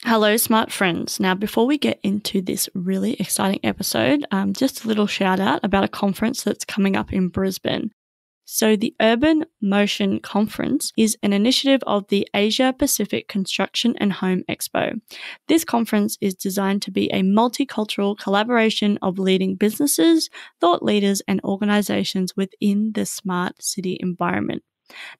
Hello, smart friends. Now, before we get into this really exciting episode, just a little shout out about a conference that's coming up in Brisbane. So the Urban Motion Conference is an initiative of the Asia Pacific Construction and Home Expo. This conference is designed to be a multicultural collaboration of leading businesses, thought leaders, and organizations within the smart city environment.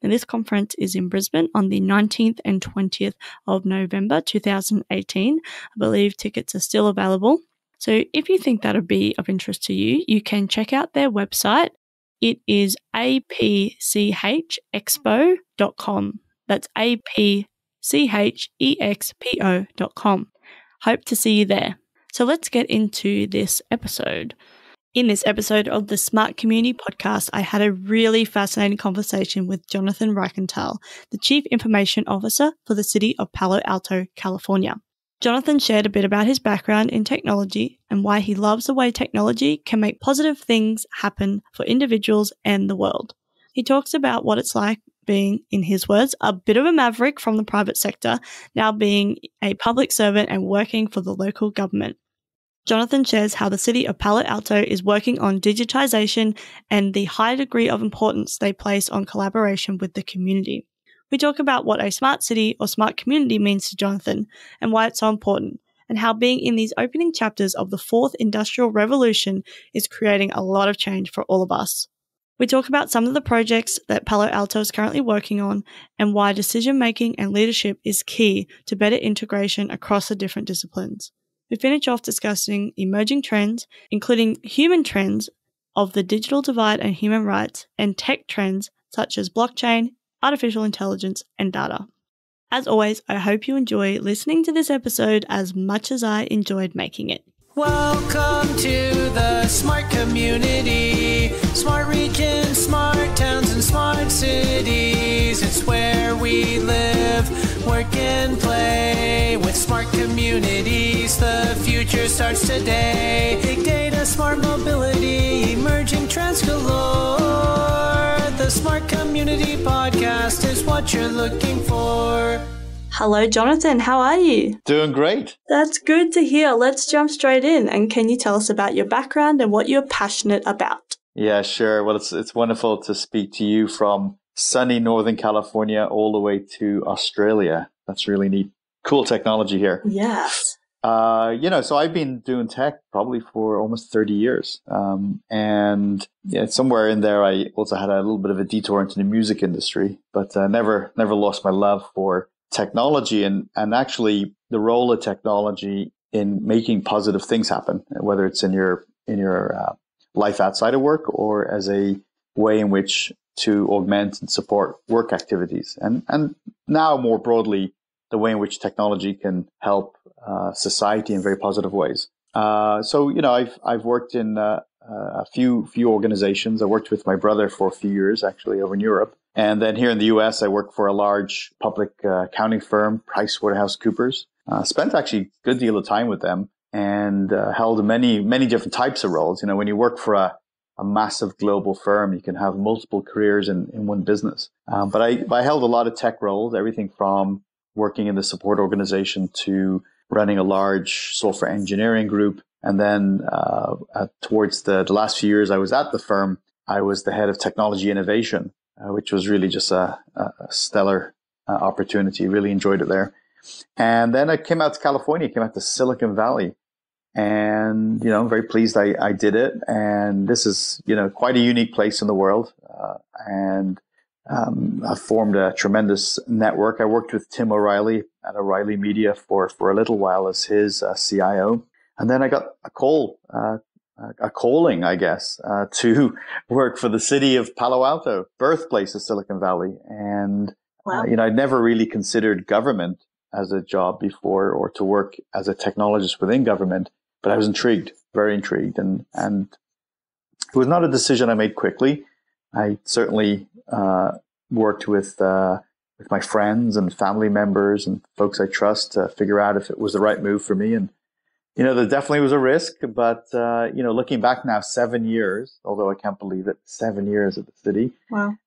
Now, this conference is in Brisbane on the 19th and 20th of November 2018. I believe tickets are still available. So if you think that would be of interest to you, you can check out their website. It is apchexpo.com. That's apchexpo.com. Hope to see you there. So let's get into this episode. In this episode of the Smart Community Podcast, I had a really fascinating conversation with Jonathan Reichental, the Chief Information Officer for the city of Palo Alto, California. Jonathan shared a bit about his background in technology and why he loves the way technology can make positive things happen for individuals and the world. He talks about what it's like being, in his words, a bit of a maverick from the private sector, now being a public servant and working for the local government. Jonathan shares how the city of Palo Alto is working on digitization and the high degree of importance they place on collaboration with the community. We talk about what a smart city or smart community means to Jonathan and why it's so important, and how being in these opening chapters of the fourth industrial revolution is creating a lot of change for all of us. We talk about some of the projects that Palo Alto is currently working on and why decision-making and leadership is key to better integration across the different disciplines. We finish off discussing emerging trends, including human trends of the digital divide and human rights, and tech trends such as blockchain, artificial intelligence, and data. As always, I hope you enjoy listening to this episode as much as I enjoyed making it. Welcome to the smart community, smart regions, smart towns, and smart cities. It's where we live, work, and play. With smart communities, the future starts today. Big data, smart mobility, emerging trends galore. The Smart Community Podcast is what you're looking for. Hello, Jonathan. How are you? Doing great. That's good to hear. Let's jump straight in. And can you tell us about your background and what you're passionate about? Yeah, sure. Well, it's wonderful to speak to you from sunny Northern California all the way to Australia. That's really neat. Cool technology here. Yes. So I've been doing tech probably for almost 30 years. And somewhere in there, I also had a little bit of a detour into the music industry, but never lost my love for technology and actually the role of technology in making positive things happen, whether it's in your life outside of work or as a way in which to augment and support work activities. And now more broadly, the way in which technology can help society in very positive ways. I've worked in a few organizations. I worked with my brother for a few years, actually, over in Europe. And then here in the US, I worked for a large public accounting firm, PricewaterhouseCoopers. Spent actually a good deal of time with them and held many different types of roles. You know, when you work for a massive global firm, you can have multiple careers in one business. But I held a lot of tech roles, everything from working in the support organization to running a large software engineering group. And then towards the last few years I was at the firm, I was the head of technology innovation, which was really just a stellar opportunity. Really enjoyed it there. And then I came out to California, came out to Silicon Valley. And, I'm very pleased I did it. And this is, quite a unique place in the world. I formed a tremendous network. I worked with Tim O'Reilly at O'Reilly Media for a little while as his CIO. And then I got a calling, I guess, to work for the city of Palo Alto, birthplace of Silicon Valley. And, Wow. I'd never really considered government as a job before or to work as a technologist within government, but I was intrigued, very intrigued. And it was not a decision I made quickly. I certainly worked with my friends and family members and folks I trust to figure out if it was the right move for me. And, there definitely was a risk, but, looking back now 7 years, although I can't believe it, 7 years at the city. Wow.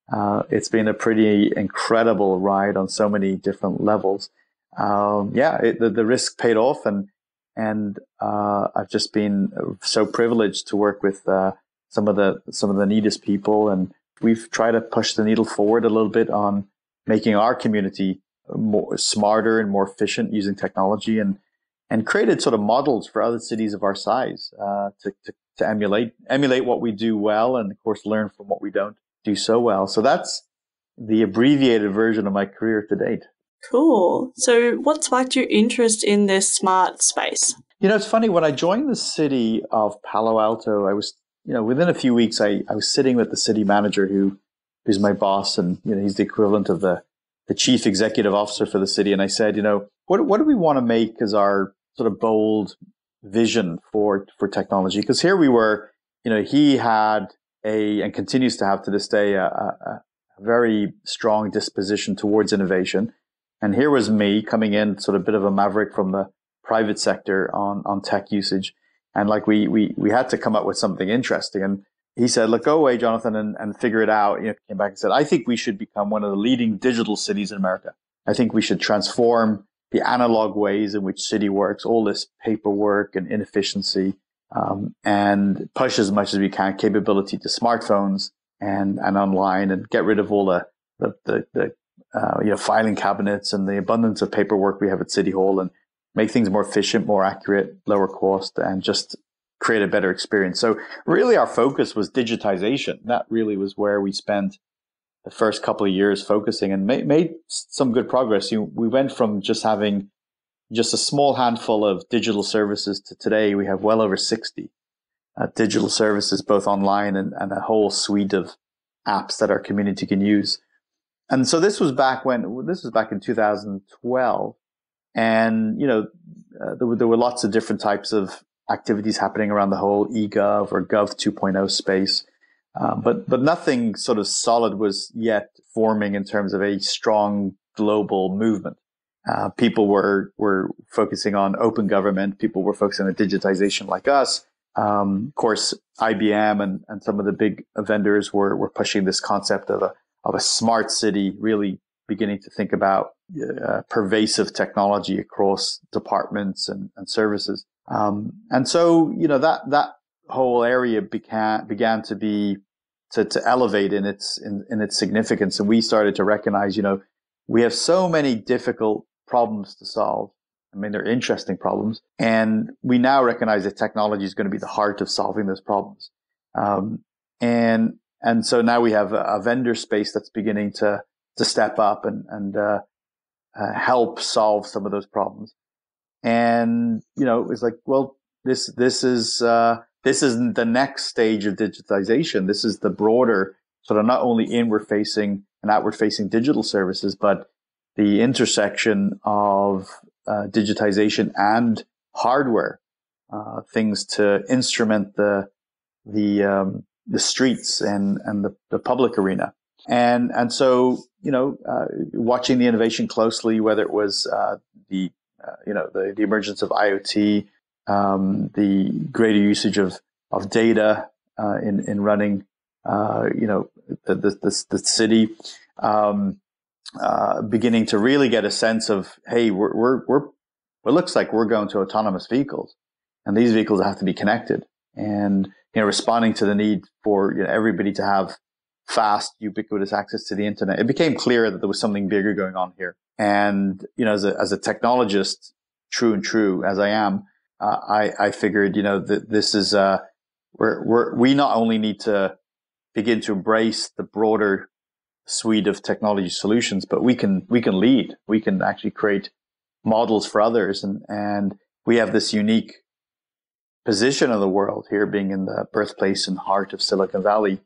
It's been a pretty incredible ride on so many different levels. the risk paid off, and I've just been so privileged to work with some of the neatest people, and we've tried to push the needle forward a little bit on making our community more smarter and more efficient using technology, and created sort of models for other cities of our size to emulate what we do well, and of course learn from what we don't do so well. So that's the abbreviated version of my career to date. Cool. So what sparked your interest in this smart space? It's funny, when I joined the city of Palo Alto, I was, within a few weeks, I was sitting with the city manager who's my boss, and, he's the equivalent of the chief executive officer for the city. And I said, what do we want to make as our sort of bold vision for technology? Because here we were, he had and continues to have to this day, a very strong disposition towards innovation. And here was me coming in, sort of a bit of a maverick from the private sector on tech usage. And like we had to come up with something interesting. And he said, look, go away, Jonathan, and figure it out. Came back and said, I think we should become one of the leading digital cities in America. I think we should transform the analog ways in which city works, all this paperwork and inefficiency, and push as much as we can capability to smartphones and online, and get rid of all the filing cabinets and the abundance of paperwork we have at City Hall, and make things more efficient, more accurate, lower cost, and just create a better experience. So really our focus was digitization. That really was where we spent the first couple of years focusing, and made some good progress. We went from just having just a small handful of digital services to today we have well over 60 digital services, both online and a whole suite of apps that our community can use. And so this was back in 2012. And, there were lots of different types of activities happening around the whole eGov or Gov 2.0 space. But nothing sort of solid was yet forming in terms of a strong global movement. People were focusing on open government. People were focusing on digitization like us. Of course, IBM and some of the big vendors were pushing this concept of a smart city, really beginning to think about pervasive technology across departments and services. And so, that whole area began to be to elevate in its significance. And we started to recognize, we have so many difficult problems to solve. I mean, they're interesting problems. And we now recognize that technology is going to be the heart of solving those problems. And so now we have a vendor space that's beginning to step up and help solve some of those problems. And, it's like, well, this is the next stage of digitization. This is the broader sort of not only inward facing and outward facing digital services, but the intersection of digitization and hardware, things to instrument the streets and the public arena. And so, watching the innovation closely, whether it was the emergence of IoT, the greater usage of data in running, the city, beginning to really get a sense of, hey, it looks like we're going to autonomous vehicles, and these vehicles have to be connected, and responding to the need for everybody to have fast, ubiquitous access to the internet. It became clear that there was something bigger going on here. And as a technologist, true as I am, I figured that this is we not only need to begin to embrace the broader suite of technology solutions, but we can lead. We can actually create models for others, and we have this unique position of the world here, being in the birthplace and heart of Silicon Valley,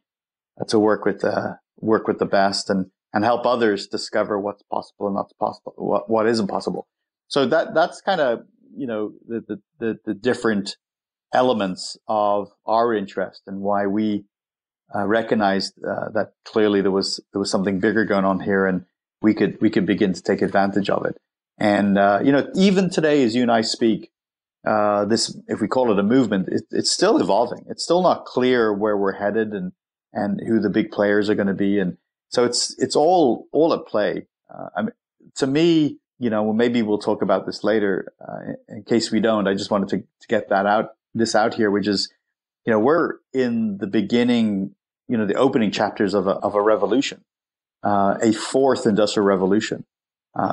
to work with the best and help others discover what's possible and not possible, what isn't possible. So that's kind of the different elements of our interest, and why we recognized that clearly there was something bigger going on here, and we could begin to take advantage of it. And even today, as you and I speak, this, if we call it a movement, it's still evolving. It's still not clear where we're headed and who the big players are going to be, and so it's all at play. To me, maybe we'll talk about this later. In case we don't, I just wanted to get this out here, which is, we're in the beginning, the opening chapters of a revolution, a fourth industrial revolution,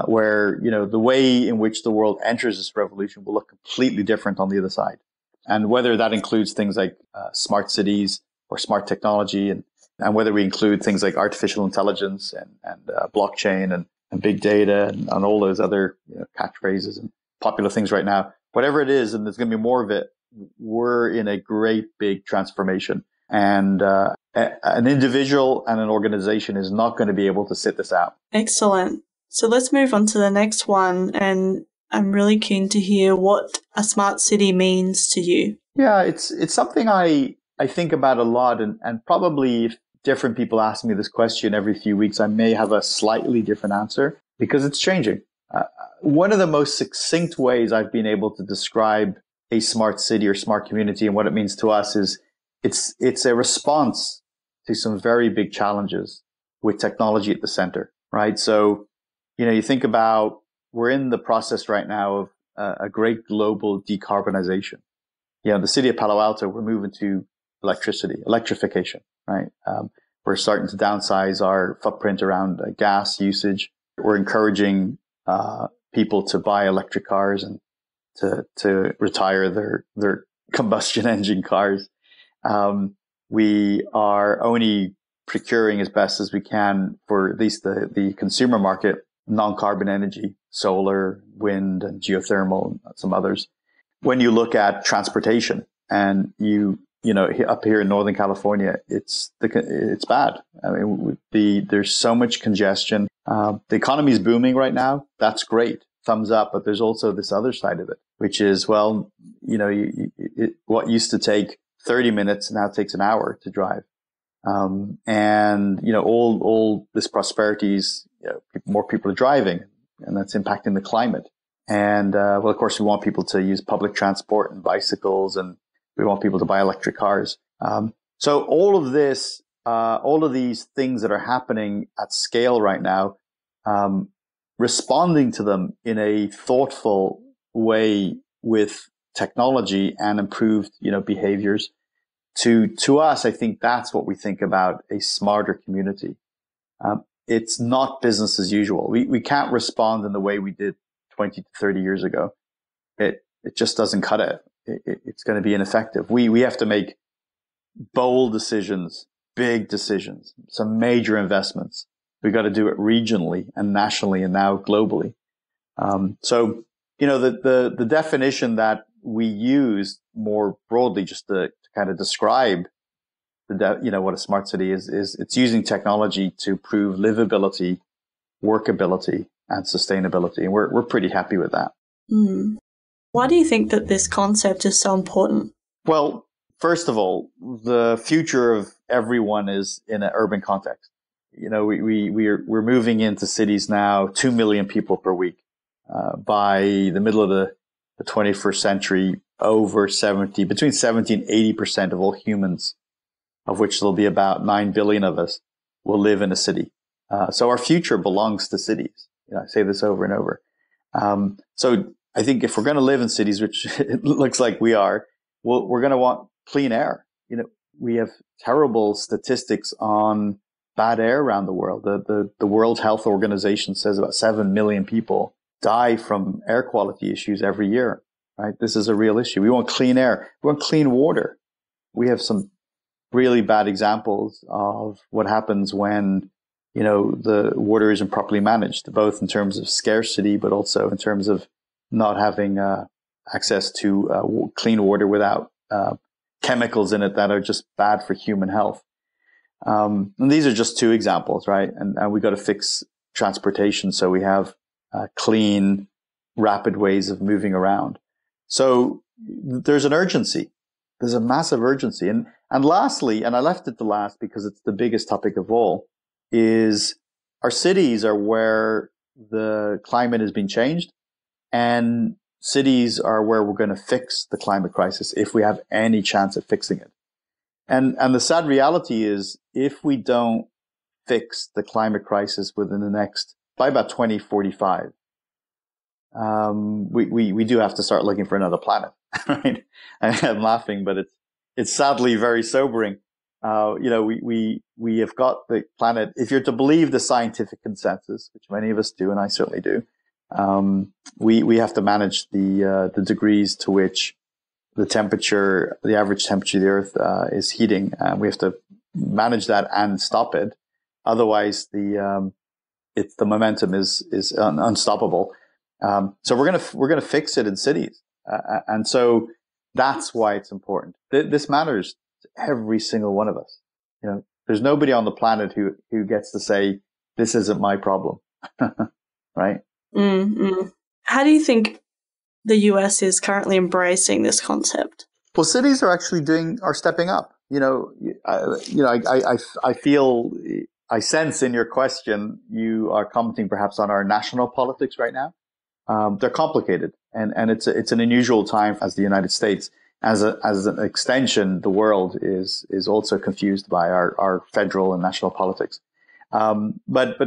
where, the way in which the world enters this revolution will look completely different on the other side. And whether that includes things like smart cities or smart technology, and whether we include things like artificial intelligence and blockchain and big data and all those other catchphrases and popular things right now, whatever it is, and there's going to be more of it, we're in a great big transformation. And an individual and an organization is not going to be able to sit this out. Excellent. So let's move on to the next one. And I'm really keen to hear what a smart city means to you. Yeah, it's something I think about a lot, and probably if different people ask me this question every few weeks, I may have a slightly different answer because it's changing. One of the most succinct ways I've been able to describe a smart city or smart community and what it means to us is it's a response to some very big challenges with technology at the center, right? So, you think about, we're in the process right now of a great global decarbonization. The city of Palo Alto, we're moving to electrification, right? We're starting to downsize our footprint around gas usage. We're encouraging people to buy electric cars and to retire their combustion engine cars. We are only procuring as best as we can for at least the consumer market, non-carbon energy, solar, wind, and geothermal, and some others. When you look at transportation, and up here in Northern California, it's bad. I mean, there's so much congestion. The economy is booming right now. That's great. Thumbs up. But there's also this other side of it, which is, what used to take 30 minutes now takes an hour to drive. All this prosperity is, more people are driving, and that's impacting the climate. And, of course, we want people to use public transport and bicycles, and we want people to buy electric cars. So all of this, all of these things that are happening at scale right now, responding to them in a thoughtful way with technology and improved, behaviors. To us, I think that's what we think about a smarter community. It's not business as usual. We can't respond in the way we did 20 to 30 years ago. It just doesn't cut it. It's going to be ineffective. We have to make bold decisions, big decisions, some major investments. We got to do it regionally and nationally and now globally. So, the definition that we use more broadly, just to kind of describe what a smart city is it's using technology to improve livability, workability, and sustainability. And we're pretty happy with that. Mm. Why do you think that this concept is so important? Well, first of all, the future of everyone is in an urban context. We're moving into cities now, 2 million people per week. By the middle of the 21st century, between 70 and 80% of all humans, of which there'll be about 9 billion of us, will live in a city. So our future belongs to cities. I say this over and over. So I think if we're going to live in cities, which it looks like we are, we're going to want clean air. We have terrible statistics on bad air around the world. The World Health Organization says about 7 million people die from air quality issues every year, right? This is a real issue. We want clean air. We want clean water. We have some really bad examples of what happens when, the water isn't properly managed, both in terms of scarcity, but also in terms of not having access to clean water without chemicals in it that are just bad for human health. And these are just two examples, right? And we got to fix transportation so we have clean, rapid ways of moving around. So there's an urgency. There's a massive urgency. And lastly, and I left it to last because it's the biggest topic of all, is our cities are where the climate has been changed, and cities are where we're going to fix the climate crisis if we have any chance of fixing it. And the sad reality is, if we don't fix the climate crisis by about 2045, we do have to start looking for another planet, right? I'm laughing, but it's sadly very sobering. We have got the planet. If you're to believe the scientific consensus, which many of us do, and I certainly do, we have to manage the degrees to which the average temperature of the Earth is heating. We have to manage that and stop it. Otherwise, the momentum is unstoppable. So we're gonna fix it in cities, and so that's why it's important. This matters to every single one of us. There's nobody on the planet who gets to say this isn't my problem, right? Mm-hmm. How do you think the US is currently embracing this concept? Well, cities are actually stepping up. I feel, I sense in your question, you are commenting perhaps on our national politics right now. They're complicated, and it's an unusual time as the United States. As an extension, the world is also confused by our federal and national politics. But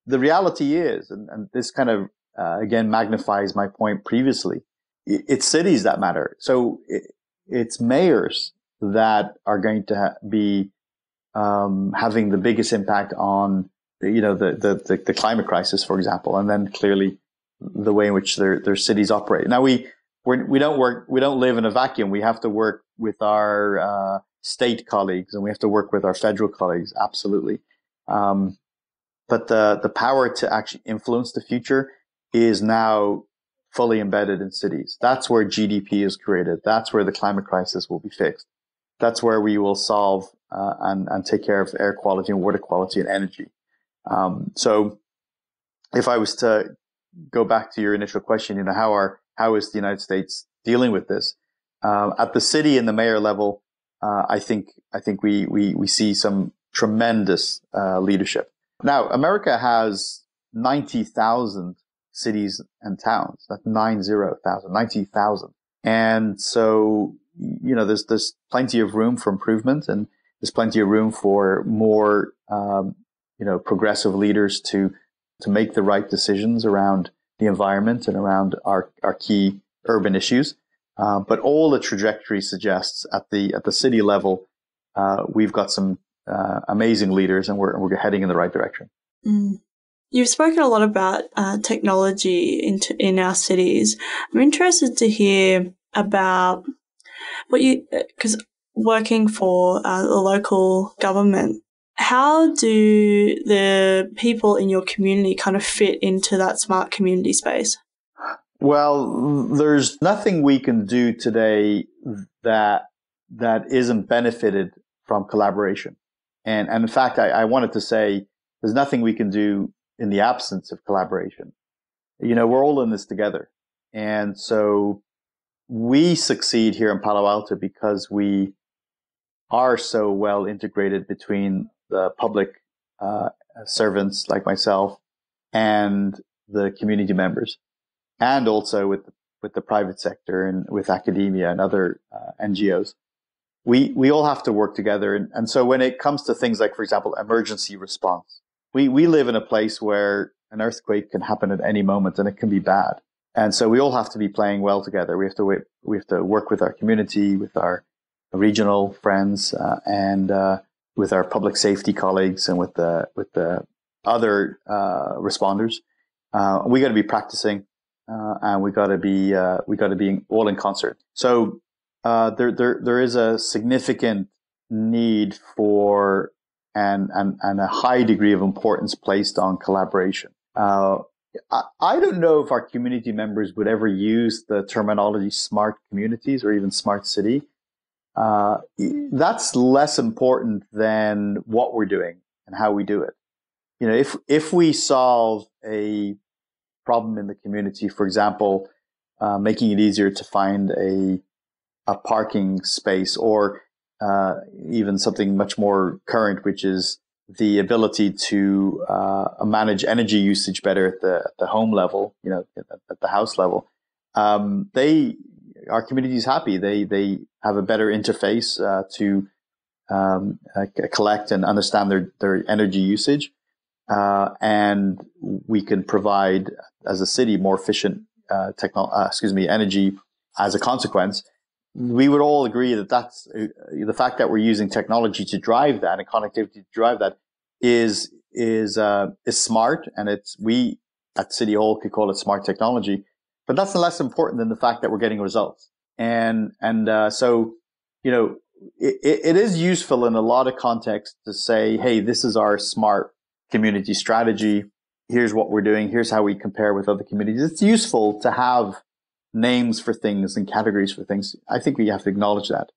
the reality is, and this kind of again magnifies my point previously, it's cities that matter. So it's mayors that are going to be having the biggest impact on the climate crisis, for example, and then clearly the way in which their cities operate. Now we don't live in a vacuum. We have to work with our state colleagues, and we have to work with our federal colleagues, absolutely. But the power to actually influence the future is now fully embedded in cities. That's where GDP is created. That's where the climate crisis will be fixed. That's where we will solve and take care of air quality and water quality and energy. So if I was to go back to your initial question, how is the United States dealing with this? At the city and the mayor level, I think we see some tremendous leadership. Now, America has 90,000 cities and towns. That's 90,000. And so, there's plenty of room for improvement, and there's plenty of room for more, progressive leaders to make the right decisions around the environment and around our key urban issues. But all the trajectory suggests at the city level, we've got some amazing leaders, and we're heading in the right direction. Mm. You've spoken a lot about technology in our cities. I'm interested to hear about because working for the local government, how do the people in your community kind of fit into that smart community space? Well, there's nothing we can do today that isn't benefited from collaboration. And in fact, I wanted to say there's nothing we can do in the absence of collaboration. We're all in this together. And so we succeed here in Palo Alto because we are so well integrated between the public servants like myself and the community members, and also with the private sector and with academia and other NGOs. We all have to work together. And so when it comes to things like, for example, emergency response, we live in a place where an earthquake can happen at any moment, and it can be bad. And so we all have to be playing well together. We have to work with our community, with our regional friends, and with our public safety colleagues, and with the other responders. We got to be practicing, and we got to be all in concert. So there is a significant need for and a high degree of importance placed on collaboration. I don't know if our community members would ever use the terminology smart communities or even smart city. That's less important than what we're doing and how we do it. If we solve a problem in the community, for example, making it easier to find a parking space, or even something much more current, which is the ability to manage energy usage better at the home level, at the house level. Our community is happy. They have a better interface to collect and understand their energy usage. and we can provide, as a city, more efficient energy as a consequence, we would all agree that that's the fact that we're using technology to drive that and connectivity to drive that is smart, and we at City Hall could call it smart technology, but that's less important than the fact that we're getting results. So, it is useful in a lot of contexts to say, hey, this is our smart community strategy. Here's what we're doing. Here's how we compare with other communities. It's useful to have names for things and categories for things. I think we have to acknowledge that.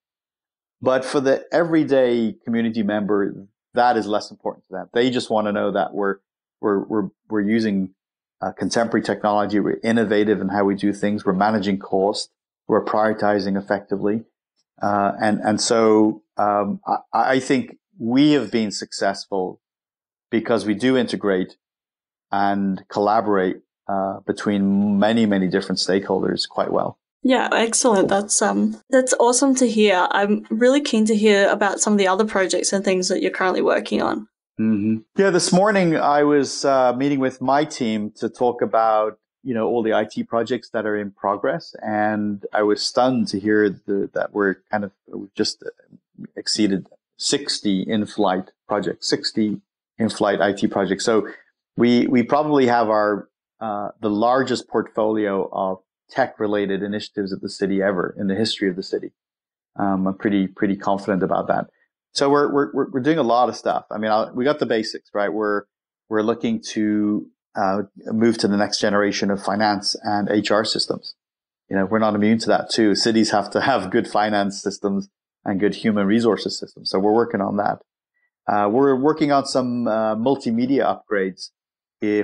But for the everyday community member, that is less important to them. They just want to know that we're using contemporary technology. We're innovative in how we do things. We're managing cost. We're prioritizing effectively. So I think we have been successful because we do integrate and collaborate between many, many different stakeholders quite well. Yeah, excellent. That's awesome to hear. I'm really keen to hear about some of the other projects and things that you're currently working on. Mm-hmm. Yeah, this morning I was meeting with my team to talk about all the IT projects that are in progress, and I was stunned to hear that we've just exceeded 60 in-flight projects, 60 in-flight IT projects. So we probably have the largest portfolio of tech-related initiatives at the city ever in the history of the city. I'm pretty confident about that. So we're doing a lot of stuff. I mean, we got the basics, right? We're looking to move to the next generation of finance and HR systems. We're not immune to that too. Cities have to have good finance systems and good human resources systems. So we're working on that. We're working on some multimedia upgrades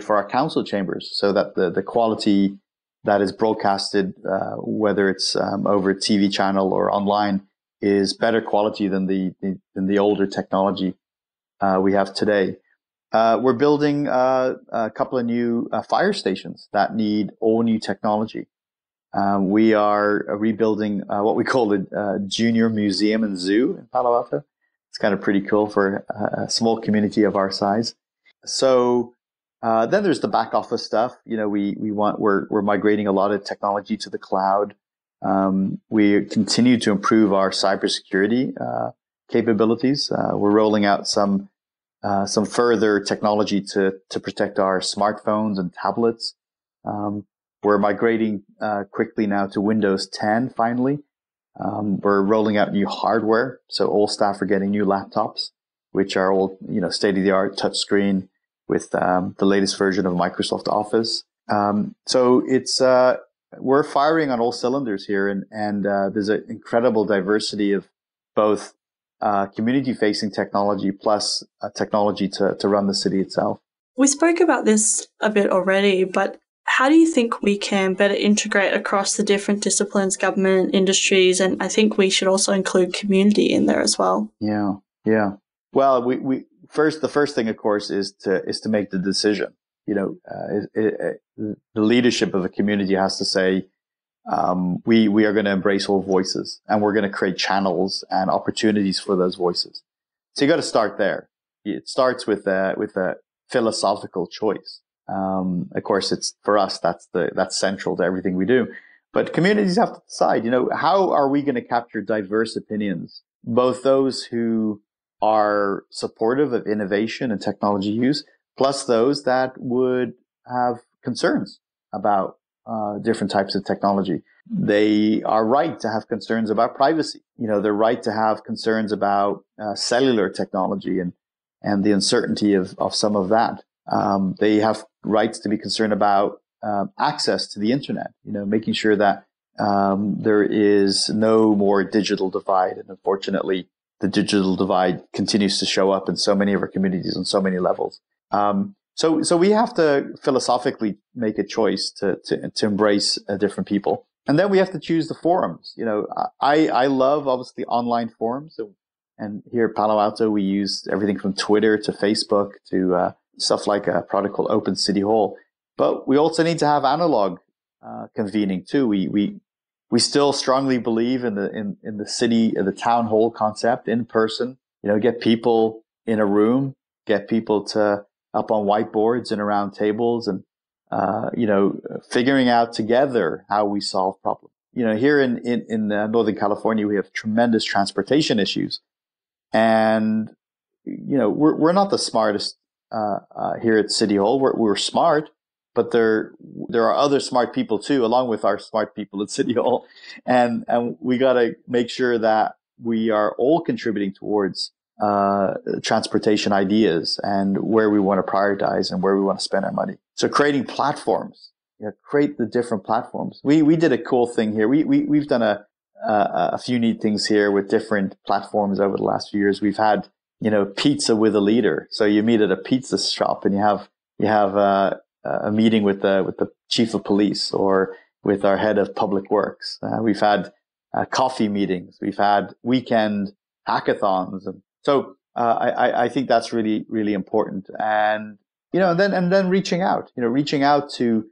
for our council chambers, so that the quality that is broadcasted, whether it's over a TV channel or online, is better quality than the older technology we have today. We're building a couple of new fire stations that need all new technology. We are rebuilding what we call the Junior Museum and Zoo in Palo Alto. It's kind of pretty cool for a small community of our size. So then there's the back office stuff. We're migrating a lot of technology to the cloud. We continue to improve our cybersecurity capabilities. We're rolling out some further technology to protect our smartphones and tablets. We're migrating quickly now to Windows 10 finally. We're rolling out new hardware, so all staff are getting new laptops, which are all state-of-the-art touchscreen with the latest version of Microsoft Office. So it's we're firing on all cylinders here, and there's an incredible diversity of both community-facing technology plus technology to run the city itself. We spoke about this a bit already, but how do you think we can better integrate across the different disciplines, government, industries, and I think we should also include community in there as well? Yeah. Well, the first thing, of course, is to make the decision. The leadership of a community has to say, we are going to embrace all voices, and we're going to create channels and opportunities for those voices. So you got to start there. It starts with a philosophical choice. Of course, it's for us that's central to everything we do. But communities have to decide. How are we going to capture diverse opinions, both those who are supportive of innovation and technology use, plus those that would have concerns about different types of technology. They are right to have concerns about privacy. They're right to have concerns about cellular technology and the uncertainty of some of that. They have rights to be concerned about access to the internet, making sure that there is no more digital divide. And unfortunately, the digital divide continues to show up in so many of our communities on so many levels. So we have to philosophically make a choice to embrace different people. And then we have to choose the forums. I love, obviously, online forums. And here at Palo Alto, we use everything from Twitter to Facebook to stuff like a product called Open City Hall. But we also need to have analog convening too. We still strongly believe in the city, the town hall concept in person. Get people in a room, get people to up on whiteboards and around tables and, figuring out together how we solve problems. Here in Northern California, we have tremendous transportation issues. And, we're not the smartest here at City Hall. We're smart, but there are other smart people too, along with our smart people at City Hall. And we got to make sure that we are all contributing towards transportation ideas and where we want to prioritize and where we want to spend our money. So creating platforms, create the different platforms. We did a cool thing here. We've done a few neat things here with different platforms over the last few years. We've had, pizza with a leader. So you meet at a pizza shop and you have a meeting with the chief of police or with our head of public works. We've had coffee meetings. We've had weekend hackathons. And so I think that's really, really important. And, and then reaching out to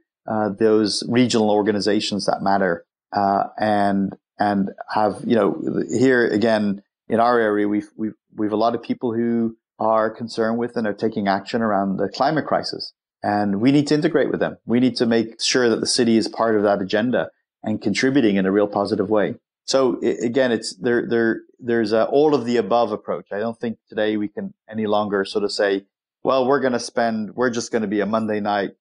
those regional organizations that matter, and have, here again in our area, we've a lot of people who are concerned with and are taking action around the climate crisis, and we need to integrate with them. We need to make sure that the city is part of that agenda and contributing in a real positive way. So again, it's there's a all of the above approach. I don't think today we can any longer sort of say, well, we're just going to be a Monday night,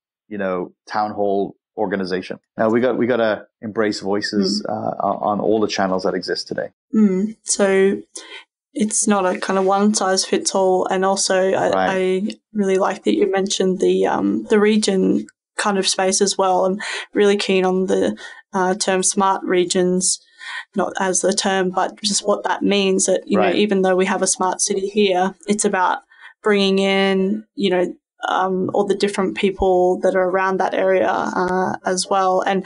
town hall organization. Now we got to embrace voices on all the channels that exist today. So it's not a kind of one size fits all. And also I really like that you mentioned the region kind of space as well. I'm really keen on the term smart regions, not as the term, but just what that means, that, even though we have a smart city here, it's about bringing in, all the different people that are around that area as well. And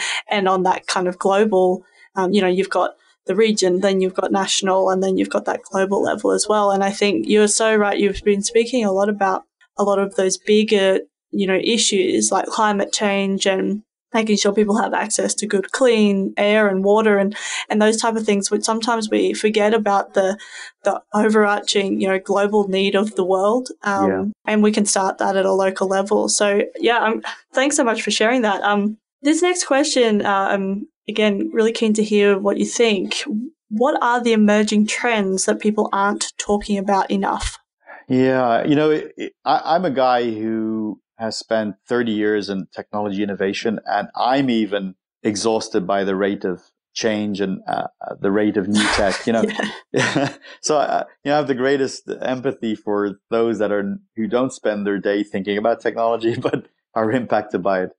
on that kind of global, you've got the region, then you've got national, and then you've got that global level as well. And I think you're so right. You've been speaking a lot about a lot of those bigger, issues like climate change and making sure people have access to good, clean air and water and those type of things, which sometimes we forget about the overarching, global need of the world. And we can start that at a local level. So, thanks so much for sharing that. This next question, I'm, again, really keen to hear what you think. What are the emerging trends that people aren't talking about enough? Yeah, I'm a guy who has spent 30 years in technology innovation, and I'm even exhausted by the rate of change and the rate of new tech. So I have the greatest empathy for those who don't spend their day thinking about technology, but are impacted by it.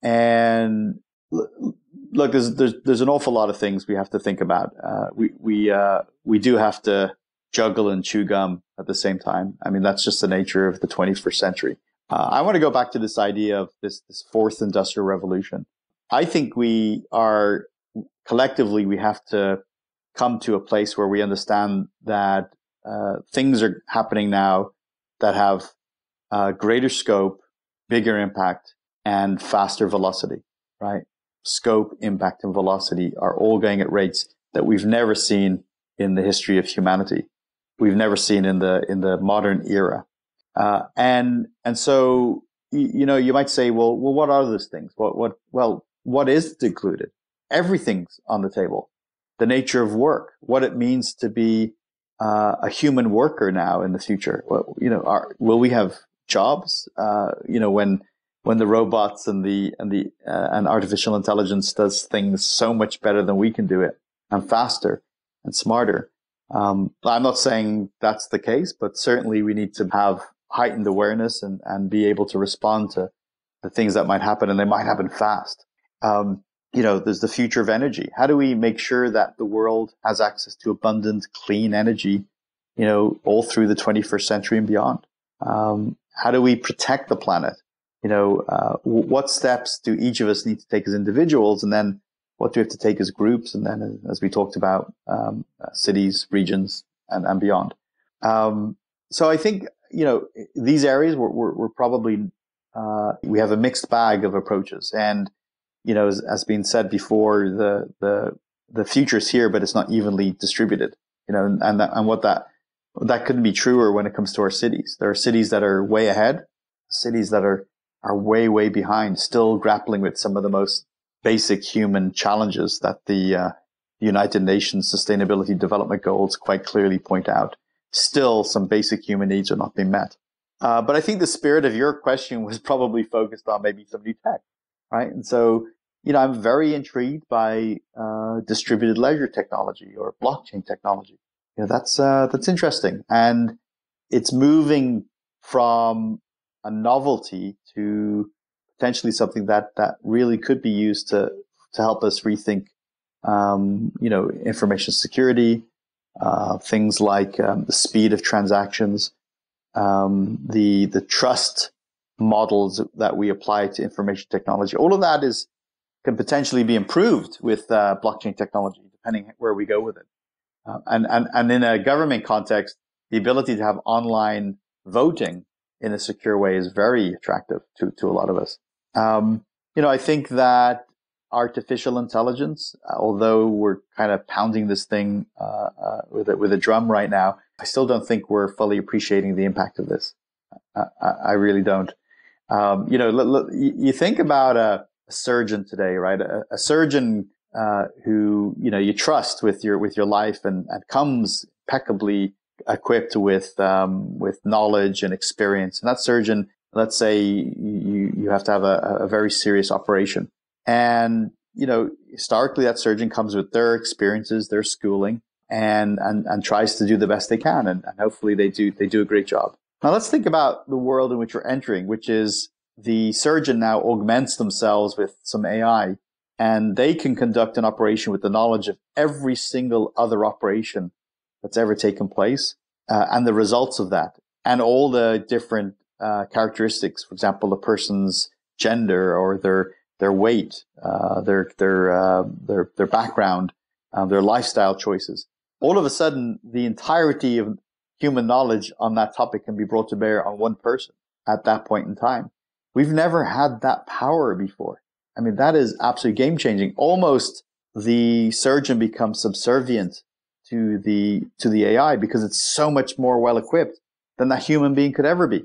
And look, there's an awful lot of things we have to think about. We do have to juggle and chew gum at the same time. I mean, that's just the nature of the 21st century. I want to go back to this idea of this fourth industrial revolution. I think we have to come to a place where we understand that things are happening now that have greater scope, bigger impact, and faster velocity, right? Scope, impact, and velocity are all going at rates that we've never seen in the history of humanity. We've never seen in the modern era. And so, you might say, well, what are those things? What is included? Everything's on the table. The nature of work, what it means to be a human worker now in the future. Will we have jobs? When the robots and artificial intelligence does things so much better than we can do it, and faster and smarter. I'm not saying that's the case, but certainly we need to have heightened awareness and be able to respond to the things that might happen, and they might happen fast. There's the future of energy. How do we make sure that the world has access to abundant, clean energy, all through the 21st century and beyond? How do we protect the planet? What steps do each of us need to take as individuals? And then what do we have to take as groups? And then, as we talked about, cities, regions, and beyond. So I think, these areas we're probably, we have a mixed bag of approaches. And, as been said before, the future's here, but it's not evenly distributed, and what that couldn't be truer when it comes to our cities. There are cities that are way ahead, cities that are way, way behind, still grappling with some of the most basic human challenges that the United Nations Sustainability Development Goals quite clearly point out. Still, some basic human needs are not being met. But I think the spirit of your question was probably focused on maybe some new tech, right? And so, I'm very intrigued by distributed ledger technology or blockchain technology. That's interesting, and it's moving from a novelty to potentially something that really could be used to help us rethink, information security, things like the speed of transactions, the trust models that we apply to information technology. All of that can potentially be improved with blockchain technology, depending where we go with it. And in a government context, the ability to have online voting in a secure way is very attractive to a lot of us. I think that artificial intelligence, although we're kind of pounding this thing with a drum right now, I still don't think we're fully appreciating the impact of this. I really don't. You think about a surgeon today, right? A surgeon who you trust with your life and comes impeccably equipped with knowledge and experience. And that surgeon, let's say you have to have a very serious operation, and historically that surgeon comes with their experiences, their schooling, and tries to do the best they can, and hopefully they do a great job. Now let's think about the world in which we're entering, which is the surgeon now augments themselves with some AI, and they can conduct an operation with the knowledge of every single other operation that's ever taken place, and the results of that, and all the different characteristics. For example, the person's gender or their weight, their background, their lifestyle choices. All of a sudden, the entirety of human knowledge on that topic can be brought to bear on one person at that point in time. We've never had that power before. I mean, that is absolutely game-changing. Almost the surgeon becomes subservient to the AI because it's so much more well-equipped than that human being could ever be.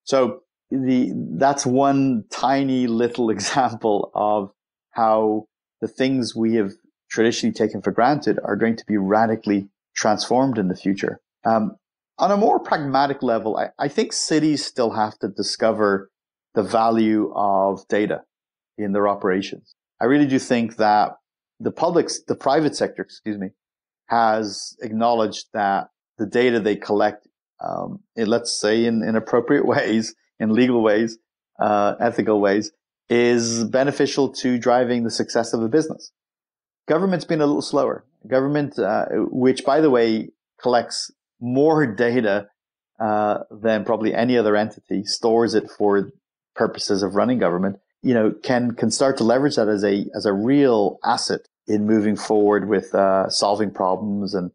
So that's one tiny little example of how the things we have traditionally taken for granted are going to be radically transformed in the future. On a more pragmatic level, I think cities still have to discover the value of data in their operations. I really do think that the private sector, has acknowledged that the data they collect, let's say in appropriate ways, in legal ways, ethical ways, is beneficial to driving the success of a business. Government's been a little slower. Government, which by the way collects more data than probably any other entity, stores it for purposes of running government, can start to leverage that as a real asset in moving forward with solving problems and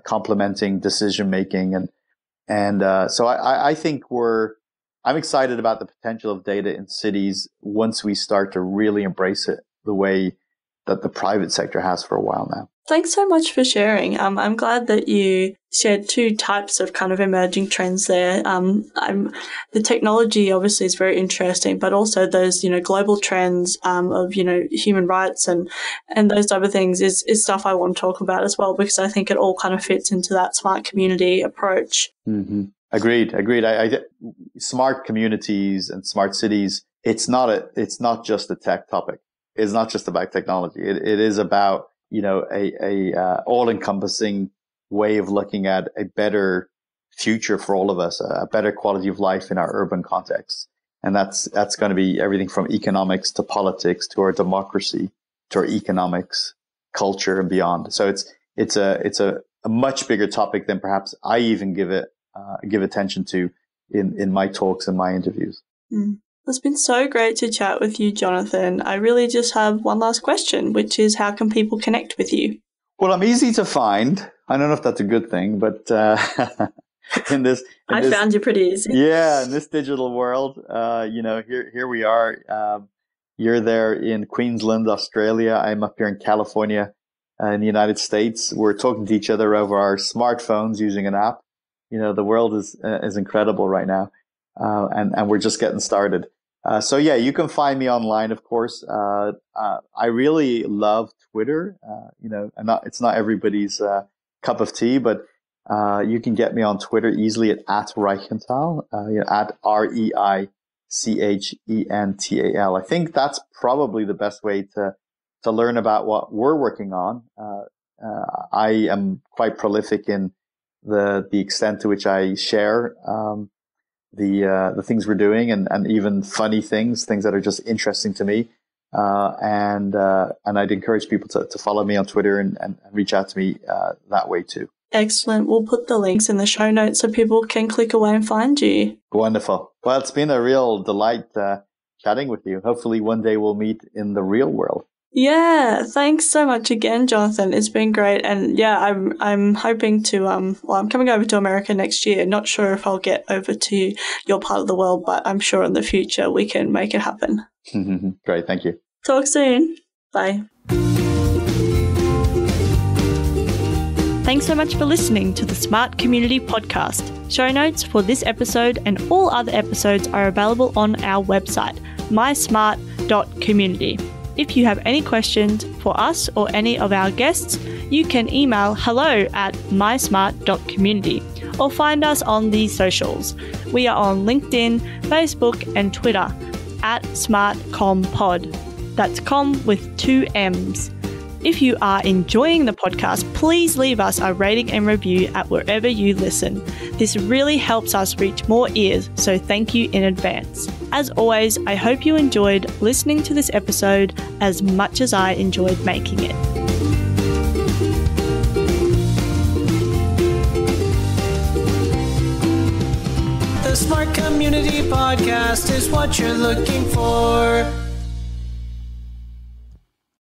complementing decision making, and so I think I'm excited about the potential of data in cities once we start to really embrace it the way that the private sector has for a while now. Thanks so much for sharing. I'm glad that you shared two types of kind of emerging trends there. The technology obviously is very interesting, but also those, global trends of, human rights and those type of things is stuff I want to talk about as well, because I think it all kind of fits into that smart community approach. Mm-hmm. Agreed. Smart communities and smart cities, it's not just a tech topic. It's not just about technology. It is about, a all-encompassing way of looking at a better future for all of us, a better quality of life in our urban context. And that's going to be everything from economics to politics to our democracy to our economics, culture, and beyond. So it's a much bigger topic than perhaps I even give attention to in my talks and my interviews. Mm. It's been so great to chat with you, Jonathan. I really just have one last question, which is how can people connect with you? Well, I'm easy to find. I don't know if that's a good thing, but I found you pretty easy. Yeah, in this digital world, here we are. You're there in Queensland, Australia. I'm up here in California, in the United States. We're talking to each other over our smartphones using an app. The world is incredible right now, and we're just getting started. So yeah, you can find me online, of course. I really love Twitter. And it's not everybody's cup of tea, but you can get me on Twitter easily at @Reichental, at REICHENTAL. I think that's probably the best way to learn about what we're working on. I am quite prolific in the extent to which I share the things we're doing, and even funny things that are just interesting to me. And I'd encourage people to follow me on Twitter and reach out to me that way too. Excellent. We'll put the links in the show notes so people can click away and find you. Wonderful. Well, it's been a real delight chatting with you. Hopefully one day we'll meet in the real world. Yeah, thanks so much again, Jonathan. It's been great. And yeah, I'm hoping to, I'm coming over to America next year. Not sure if I'll get over to your part of the world, but I'm sure in the future we can make it happen. Great. Thank you. Talk soon. Bye. Thanks so much for listening to the Smart Community Podcast. Show notes for this episode and all other episodes are available on our website, mysmart.community. If you have any questions for us or any of our guests, you can email hello@mysmart.community or find us on the socials. We are on LinkedIn, Facebook, and Twitter @SmartCommPod. That's Comm with 2 M's. If you are enjoying the podcast, please leave us a rating and review at wherever you listen. This really helps us reach more ears, so thank you in advance. As always, I hope you enjoyed listening to this episode as much as I enjoyed making it. The Smart Community Podcast is what you're looking for.